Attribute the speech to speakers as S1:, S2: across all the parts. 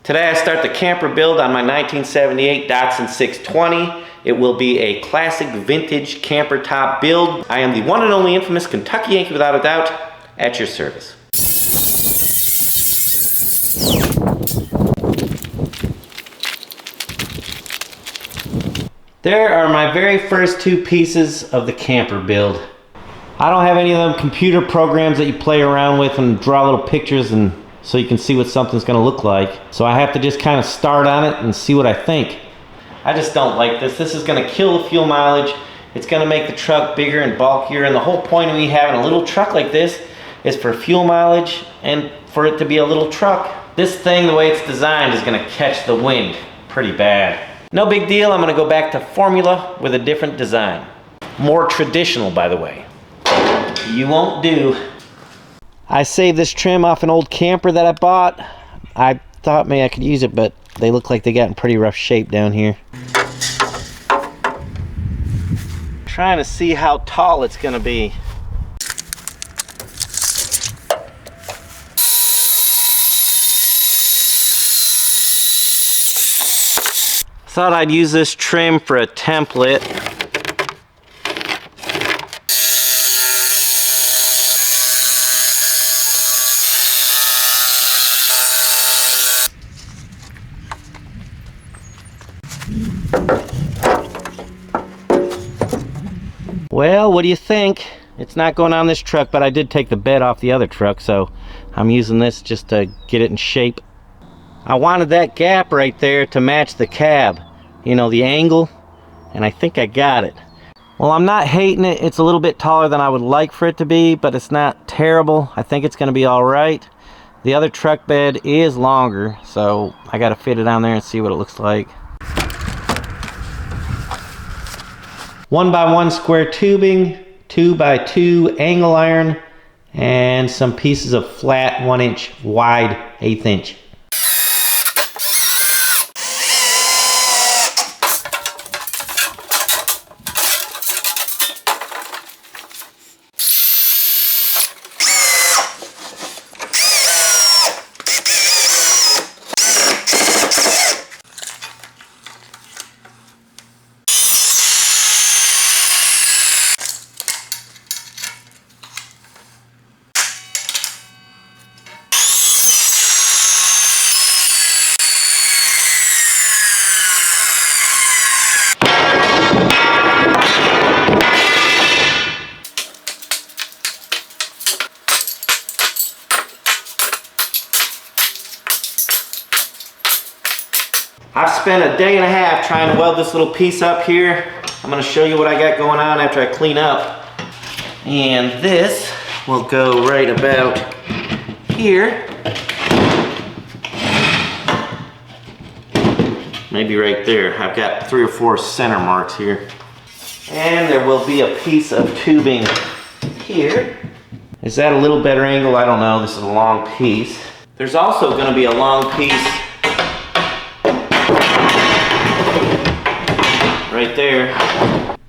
S1: Today I start the camper build on my 1978 Datsun 620. It will be a classic vintage camper top build. I am the one and only infamous Kentucky Yankee without a doubt, at your service. There are my very first two pieces of the camper build. I don't have any of them computer programs that you play around with and draw little pictures and so you can see what something's gonna look like. So I have to just kind of start on it and see what I think. I just don't like this. This is gonna kill the fuel mileage. It's gonna make the truck bigger and bulkier, and the whole point of me having a little truck like this is for fuel mileage and for it to be a little truck. This thing, the way it's designed, is gonna catch the wind pretty bad. No big deal, I'm gonna go back to formula with a different design. More traditional, by the way. You won't do. I saved this trim off an old camper that I bought. I thought maybe I could use it, but they look like they got in pretty rough shape down here. Trying to see how tall it's gonna be. Thought I'd use this trim for a template. Well, what do you think? It's not going on this truck, but I did take the bed off the other truck, so I'm using this just to get it in shape. I wanted that gap right there to match the cab, you know, the angle, and I think I got it. Well, I'm not hating it. It's a little bit taller than I would like for it to be, but it's not terrible. I think it's going to be all right. The other truck bed is longer, so I got to fit it on there and see what it looks like. 1x1 square tubing, 2x2 angle iron, and some pieces of flat 1-inch wide 1/8 inch. I've spent a day and a half trying to weld this little piece up here. I'm going to show you what I got going on after I clean up. And this will go right about here. Maybe right there. I've got 3 or 4 center marks here. And there will be a piece of tubing here. Is that a little better angle? I don't know. This is a long piece. There's also going to be a long piece right there.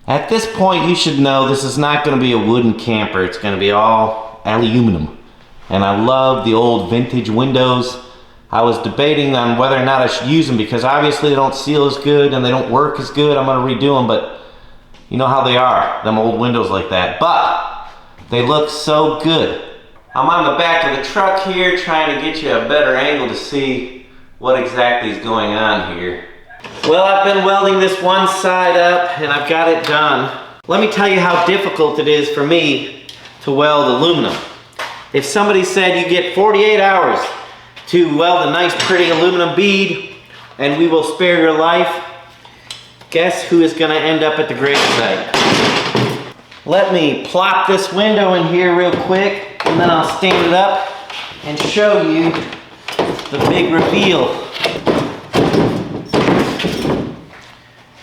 S1: At this point, you should know this is not going to be a wooden camper. It's going to be all aluminum. And I love the old vintage windows. I was debating on whether or not I should use them because obviously they don't seal as good and they don't work as good. I'm going to redo them, but you know how they are, them old windows like that. But they look so good. I'm on the back of the truck here trying to get you a better angle to see what exactly is going on here. Well, I've been welding this one side up and I've got it done. Let me tell you how difficult it is for me to weld aluminum. If somebody said you get 48 hours to weld a nice pretty aluminum bead and we will spare your life, guess who is going to end up at the grave site? Let me plop this window in here real quick and then I'll stand it up and show you the big reveal.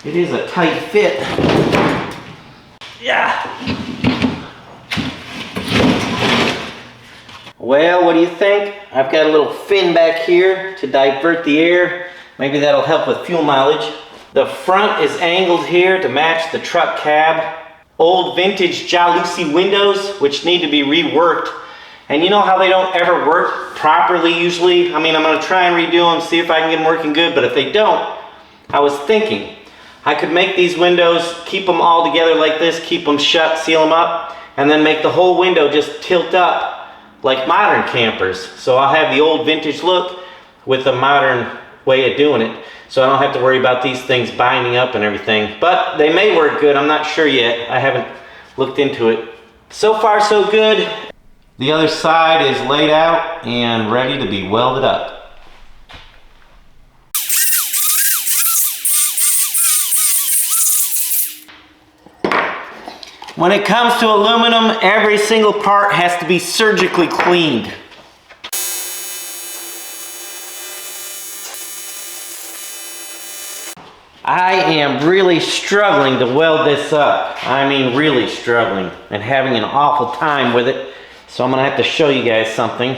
S1: It is a tight fit. Yeah. Well, what do you think? I've got a little fin back here to divert the air. Maybe that'll help with fuel mileage. The front is angled here to match the truck cab. Old vintage jalousie windows, which need to be reworked And you know how they don't ever work properly usually? I mean, I'm gonna try and redo them, see if I can get them working good, but if they don't, I was thinking I could make these windows, keep them all together like this, keep them shut, seal them up, and then make the whole window just tilt up like modern campers. So I'll have the old vintage look with the modern way of doing it. So I don't have to worry about these things binding up and everything. But they may work good, I'm not sure yet. I haven't looked into it. So far so good. The other side is laid out and ready to be welded up. When it comes to aluminum, every single part has to be surgically cleaned. I am really struggling to weld this up. I mean, really struggling and having an awful time with it. So I'm gonna have to show you guys something.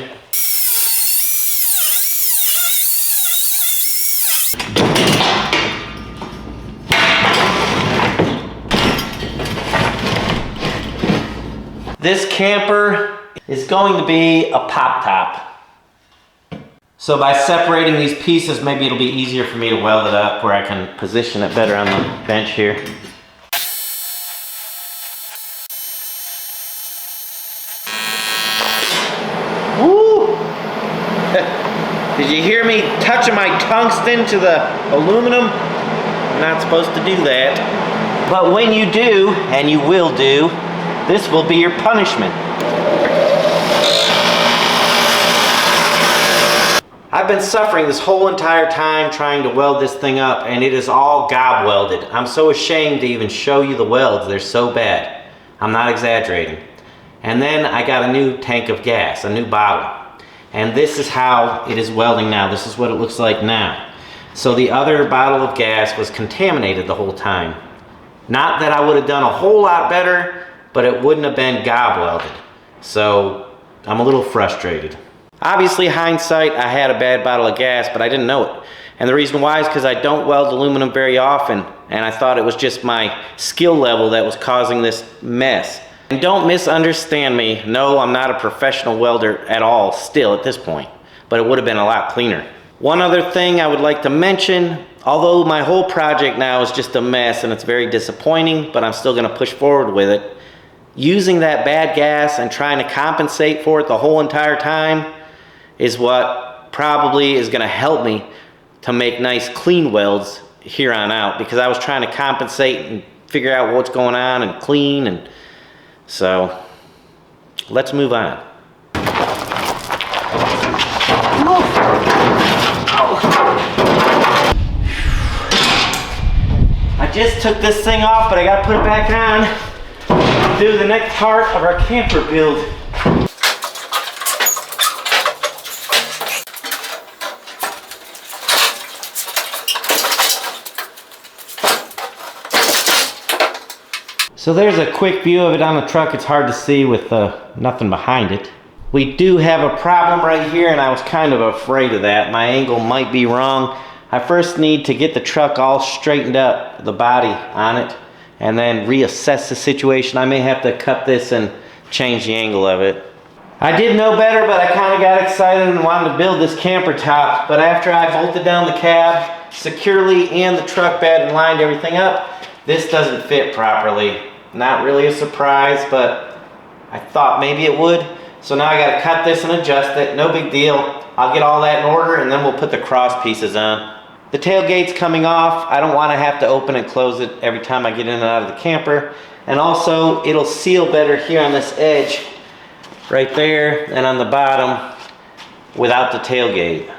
S1: This camper is going to be a pop top. So by separating these pieces, maybe it'll be easier for me to weld it up where I can position it better on the bench here. Woo! Did you hear me touching my tungsten to the aluminum? I'm not supposed to do that. But when you do, and you will do, this will be your punishment. I've been suffering this whole entire time trying to weld this thing up, and it is all gob welded. I'm so ashamed to even show you the welds. They're so bad. I'm not exaggerating. And then I got a new tank of gas, a new bottle. And this is how it is welding now. This is what it looks like now. So the other bottle of gas was contaminated the whole time. Not that I would have done a whole lot better, but it wouldn't have been gob welded. So I'm a little frustrated. Obviously, hindsight, I had a bad bottle of gas, but I didn't know it. And the reason why is because I don't weld aluminum very often, and I thought it was just my skill level that was causing this mess. And don't misunderstand me. No, I'm not a professional welder at all still at this point, but it would have been a lot cleaner. One other thing I would like to mention, although my whole project now is just a mess and it's very disappointing, but I'm still gonna push forward with it. Using that bad gas and trying to compensate for it the whole entire time is what probably is gonna help me to make nice clean welds here on out, because I was trying to compensate and figure out what's going on and clean, and so let's move on. I just took this thing off, but I gotta put it back on to do the next part of our camper build. So there's a quick view of it on the truck. It's hard to see with nothing behind it. We do have a problem right here, and I was kind of afraid of that. My angle might be wrong. I first need to get the truck all straightened up, the body on it, and then reassess the situation. I may have to cut this and change the angle of it. I did know better, but I kind of got excited and wanted to build this camper top. But after I bolted down the cab securely and the truck bed and lined everything up, this doesn't fit properly. Not really a surprise, but I thought maybe it would. So now I gotta cut this and adjust it. No big deal. I'll get all that in order, and then we'll put the cross pieces on. The tailgate's coming off. I don't wanna have to open and close it every time I get in and out of the camper. And also, it'll seal better here on this edge, right there, and on the bottom, without the tailgate.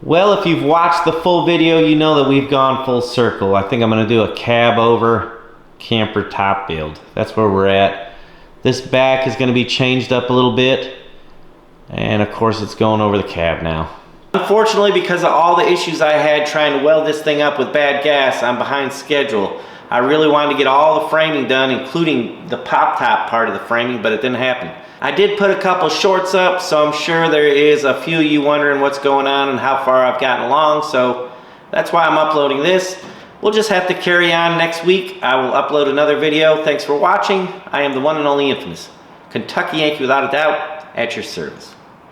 S1: Well, if you've watched the full video, you know that we've gone full circle. I think I'm gonna do a cab over camper top build. That's where we're at. This back is gonna be changed up a little bit. And of course it's going over the cab now. Unfortunately, because of all the issues I had trying to weld this thing up with bad gas, I'm behind schedule. I really wanted to get all the framing done, including the pop top part of the framing, but it didn't happen. I did put a couple shorts up, so I'm sure there is a few of you wondering what's going on and how far I've gotten along, so that's why I'm uploading this. We'll just have to carry on next week. I will upload another video. Thanks for watching. I am the one and only infamous Kentucky Yankee without a doubt, at your service.